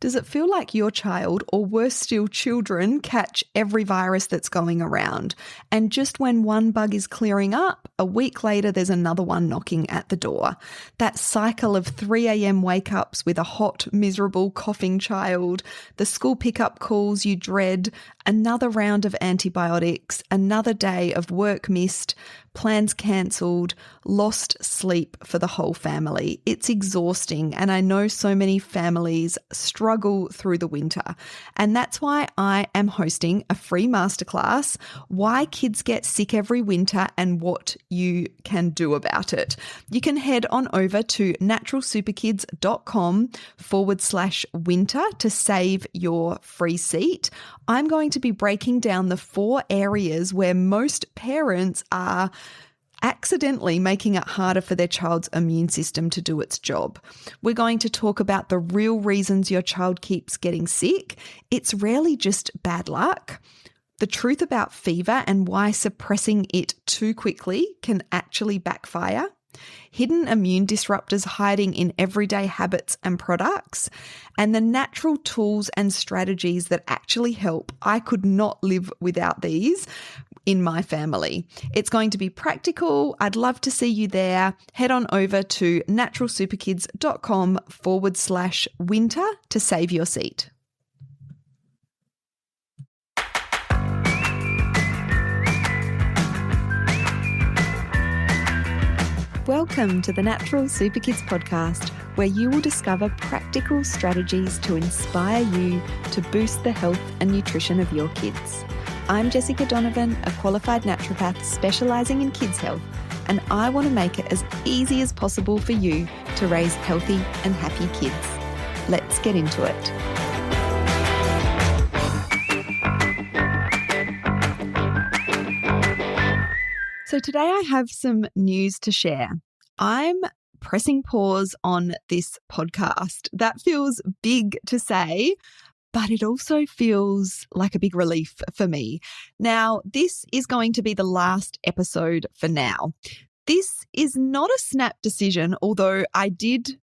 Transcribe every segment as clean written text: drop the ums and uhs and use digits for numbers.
Does it feel like your child, or worse still, children, catch every virus that's going around? And just when one bug is clearing up, a week later there's another one knocking at the door. That cycle of 3 a.m. wake-ups with a hot, miserable, coughing child, the school pickup calls you dread, another round of antibiotics, another day of work missed, plans cancelled, lost sleep for the whole family. It's exhausting, and I know so many families struggle through the winter. And that's why I am hosting a free masterclass, Why Kids Get Sick Every Winter and What You Can Do About It. You can head on over to naturalsuperkids.com/winter to save your free seat. I'm going to be breaking down the 4 areas where most parents are accidentally making it harder for their child's immune system to do its job. We're going to talk about the real reasons your child keeps getting sick. It's rarely just bad luck. The truth about fever and why suppressing it too quickly can actually backfire. Hidden immune disruptors hiding in everyday habits and products, and the natural tools and strategies that actually help. I could not live without these in my family. It's going to be practical. I'd love to see you there. Head on over to naturalsuperkids.com/winter to save your seat. Welcome to the Natural Super Kids podcast, where you will discover practical strategies to inspire you to boost the health and nutrition of your kids. I'm Jessica Donovan, a qualified naturopath specialising in kids' health, and I want to make it as easy as possible for you to raise healthy and happy kids. Let's get into it. So today I have some news to share. I'm pressing pause on this podcast. That feels big to say, but it also feels like a big relief for me. Now, this is going to be the last episode for now. This is not a snap decision, although I did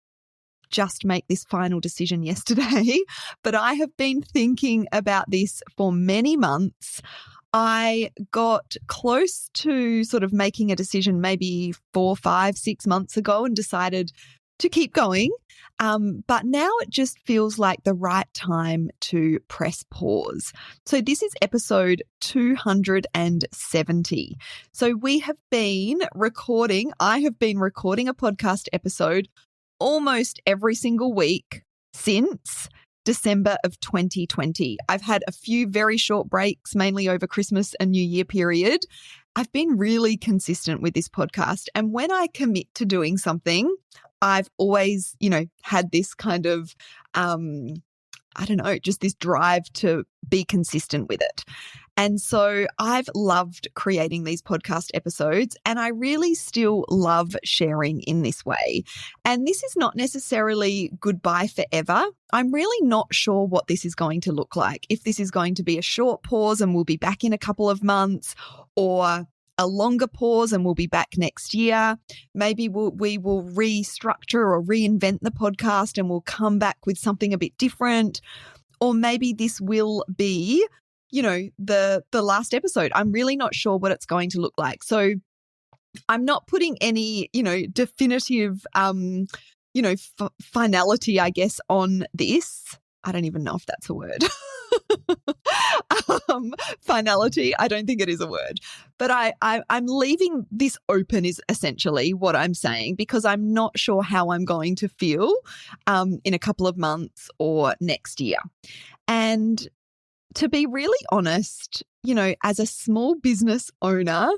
just make this final decision yesterday, but I have been thinking about this for many months. I got close to sort of making a decision maybe 4, 5, 6 months ago and decided to keep going. But now it just feels like the right time to press pause. So this is episode 270. So I have been recording a podcast episode almost every single week since December of 2020. I've had a few very short breaks, mainly over Christmas and New Year period. I've been really consistent with this podcast. And when I commit to doing something, I've always, had this kind of, just this drive to be consistent with it. And so I've loved creating these podcast episodes, and I really still love sharing in this way. And this is not necessarily goodbye forever. I'm really not sure what this is going to look like. If this is going to be a short pause and we'll be back in a couple of months, or a longer pause and we'll be back next year. Maybe we will restructure or reinvent the podcast and we'll come back with something a bit different. Or maybe this will be the last episode. I'm really not sure what it's going to look like. So I'm not putting any, definitive, finality, I guess, on this. I don't even know if that's a word. Finality, I don't think it is a word. But I'm leaving this open is essentially what I'm saying, because I'm not sure how I'm going to feel in a couple of months or next year. And to be really honest, as a small business owner,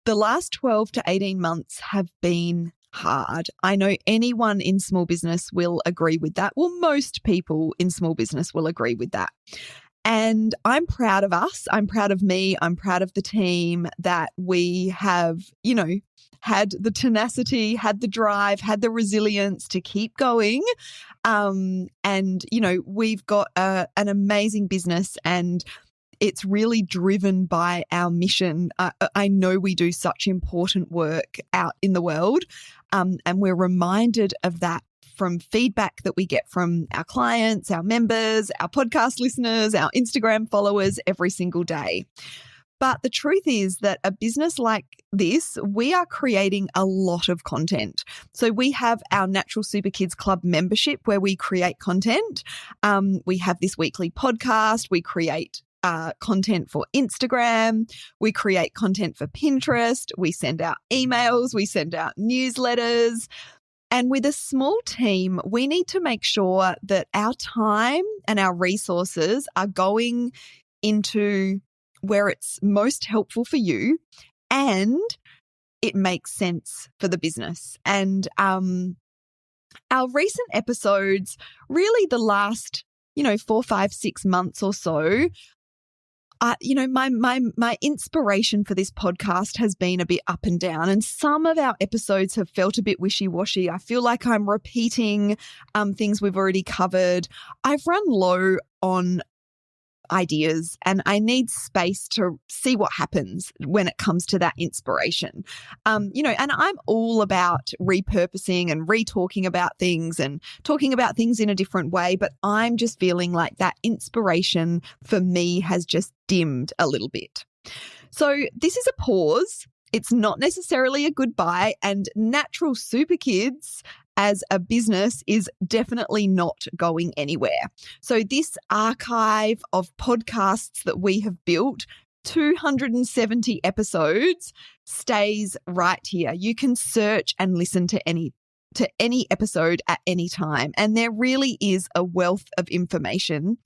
the last 12 to 18 months have been hard. I know anyone in small business will agree with that. Well, most people in small business will agree with that. And I'm proud of us. I'm proud of me. I'm proud of the team that we have, had the tenacity, had the drive, had the resilience to keep going. We've got an amazing business, and it's really driven by our mission. I know we do such important work out in the world, and we're reminded of that from feedback that we get from our clients, our members, our podcast listeners, our Instagram followers every single day. But the truth is that a business like this, we are creating a lot of content. So we have our Natural Super Kids Club membership where we create content. We have this weekly podcast. We create content for Instagram. We create content for Pinterest. We send out emails. We send out newsletters. And with a small team, we need to make sure that our time and our resources are going into where it's most helpful for you and it makes sense for the business. And our recent episodes, really the last, 4, 5, 6 months or so, my inspiration for this podcast has been a bit up and down, and some of our episodes have felt a bit wishy-washy. I feel like I'm repeating things we've already covered. I've run low on ideas and I need space to see what happens when it comes to that inspiration. And I'm all about repurposing and re-talking about things and talking about things in a different way, but I'm just feeling like that inspiration for me has just dimmed a little bit. So this is a pause. It's not necessarily a goodbye, and Natural Super Kids as a business is definitely not going anywhere. So this archive of podcasts that we have built, 270 episodes, stays right here. You can search and listen to any episode at any time. And there really is a wealth of information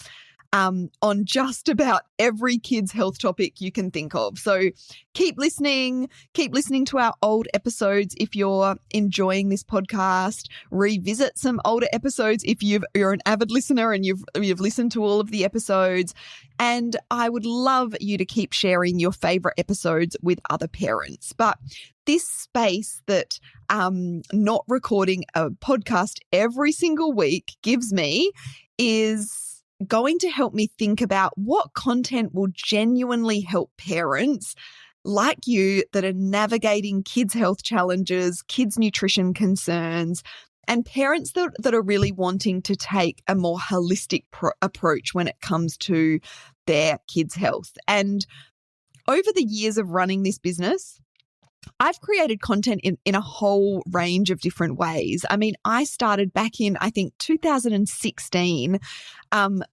on just about every kids' health topic you can think of. So keep listening to our old episodes if you're enjoying this podcast. Revisit some older episodes if you're an avid listener and you've listened to all of the episodes. And I would love you to keep sharing your favorite episodes with other parents. But this space that not recording a podcast every single week gives me is going to help me think about what content will genuinely help parents like you that are navigating kids' health challenges, kids' nutrition concerns, and parents that are really wanting to take a more holistic approach when it comes to their kids' health. And over the years of running this business, I've created content in a whole range of different ways. I mean, I started back in, I think, 2016,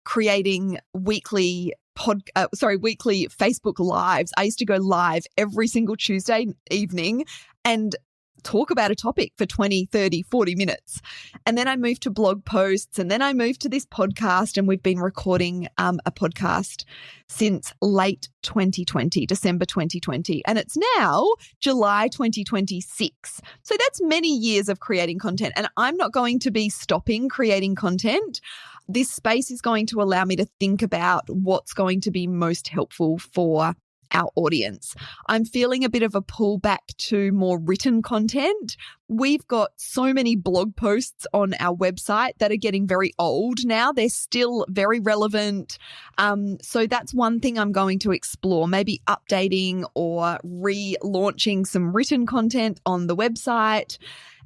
creating weekly Facebook Lives. I used to go live every single Tuesday evening and talk about a topic for 20, 30, 40 minutes. And then I moved to blog posts, and then I moved to this podcast, and we've been recording a podcast since late 2020, December 2020. And it's now July 2026. So that's many years of creating content. And I'm not going to be stopping creating content. This space is going to allow me to think about what's going to be most helpful for our audience. I'm feeling a bit of a pullback to more written content. We've got so many blog posts on our website that are getting very old now. They're still very relevant. So that's one thing I'm going to explore, maybe updating or relaunching some written content on the website.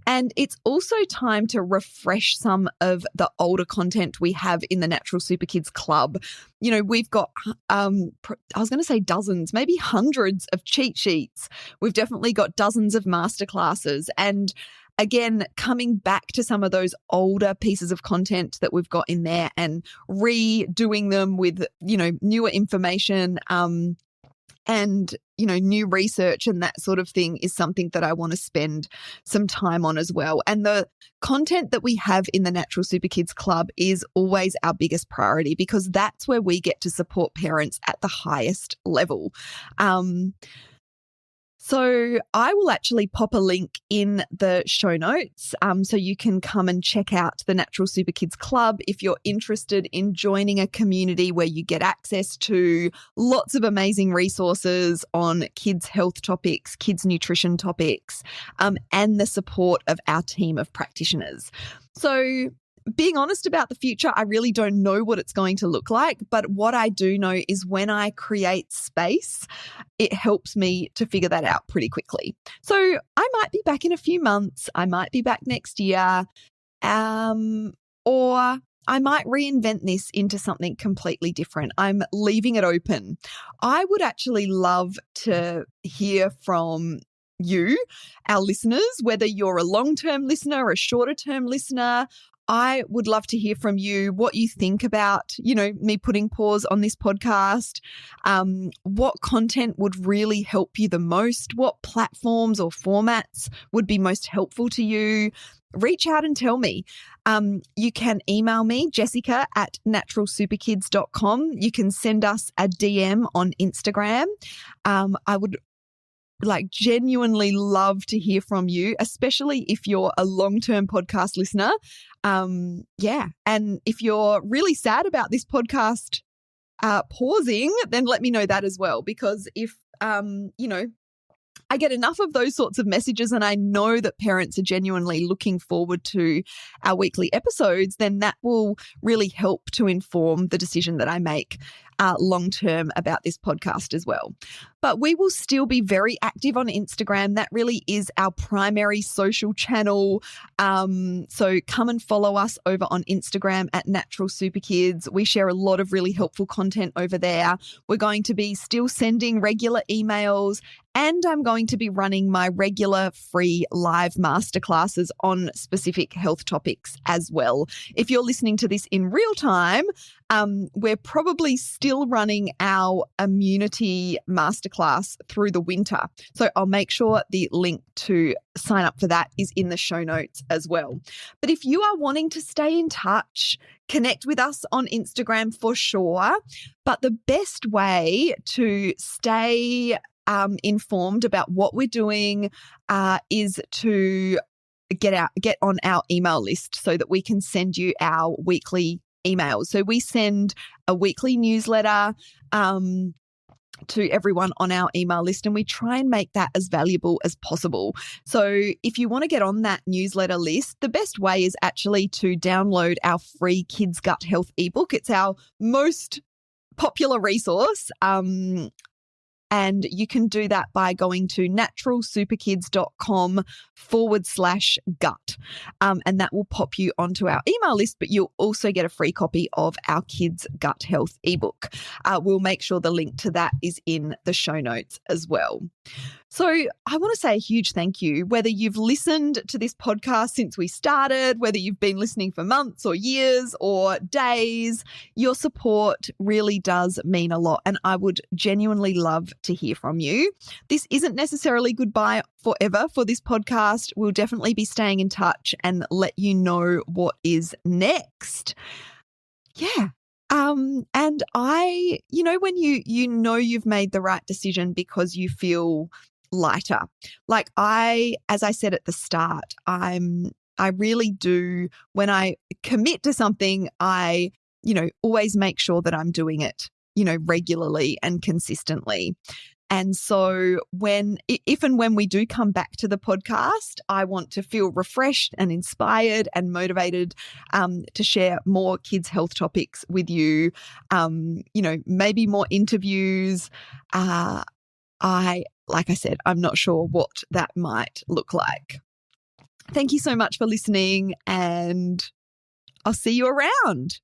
And it's also time to refresh some of the older content we have in the Natural Super Kids Club. We've got, I was going to say dozens, maybe hundreds of cheat sheets. We've definitely got dozens of masterclasses. And again, coming back to some of those older pieces of content that we've got in there and redoing them with, newer information, and, new research and that sort of thing is something that I want to spend some time on as well. And the content that we have in the Natural Super Kids Club is always our biggest priority because that's where we get to support parents at the highest level. So I will actually pop a link in the show notes so you can come and check out the Natural Super Kids Club if you're interested in joining a community where you get access to lots of amazing resources on kids' health topics, kids' nutrition topics, and the support of our team of practitioners. So being honest about the future, I really don't know what it's going to look like, but what I do know is when I create space, it helps me to figure that out pretty quickly. So I might be back in a few months. I might be back next year. Or I might reinvent this into something completely different. I'm leaving it open. I would actually love to hear from you, our listeners, whether you're a long-term listener or a shorter-term listener. I would love to hear from you what you think about, me putting pause on this podcast. What content would really help you the most? What platforms or formats would be most helpful to you? Reach out and tell me. You can email me, jessica@naturalsuperkids.com. You can send us a DM on Instagram. I would genuinely love to hear from you, especially if you're a long-term podcast listener. And if you're really sad about this podcast pausing, then let me know that as well, because if, I get enough of those sorts of messages and I know that parents are genuinely looking forward to our weekly episodes, then that will really help to inform the decision that I make long-term about this podcast as well. But we will still be very active on Instagram. That really is our primary social channel. So come and follow us over on Instagram at Natural Super Kids. We share a lot of really helpful content over there. We're going to be still sending regular emails, and I'm going to be running my regular free live masterclasses on specific health topics as well. If you're listening to this in real time, we're probably still running our immunity masterclass through the winter. So I'll make sure the link to sign up for that is in the show notes as well. But if you are wanting to stay in touch, connect with us on Instagram for sure. But the best way to stay informed about what we're doing is to get on our email list so that we can send you our weekly emails. So we send a weekly newsletter to everyone on our email list, and we try and make that as valuable as possible. So if you want to get on that newsletter list, the best way is actually to download our free Kids Gut Health ebook. It's our most popular resource. And you can do that by going to naturalsuperkids.com/gut. And that will pop you onto our email list, but you'll also get a free copy of our Kids Gut Health ebook. We'll make sure the link to that is in the show notes as well. So I want to say a huge thank you, whether you've listened to this podcast since we started, whether you've been listening for months or years or days. Your support really does mean a lot, and I would genuinely love to hear from you. This isn't necessarily goodbye forever for this podcast. We'll definitely be staying in touch and let you know what is next. Yeah. And when you've made the right decision because you feel lighter. As I said at the start, I really do, when I commit to something, I, always make sure that I'm doing it, regularly and consistently. And so if and when we do come back to the podcast, I want to feel refreshed and inspired and motivated to share more kids' health topics with you, maybe more interviews. Like I said, I'm not sure what that might look like. Thank you so much for listening, and I'll see you around.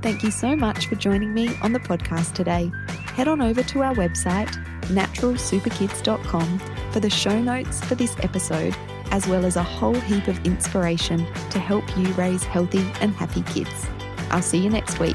Thank you so much for joining me on the podcast today. Head on over to our website, naturalsuperkids.com, for the show notes for this episode, as well as a whole heap of inspiration to help you raise healthy and happy kids. I'll see you next week.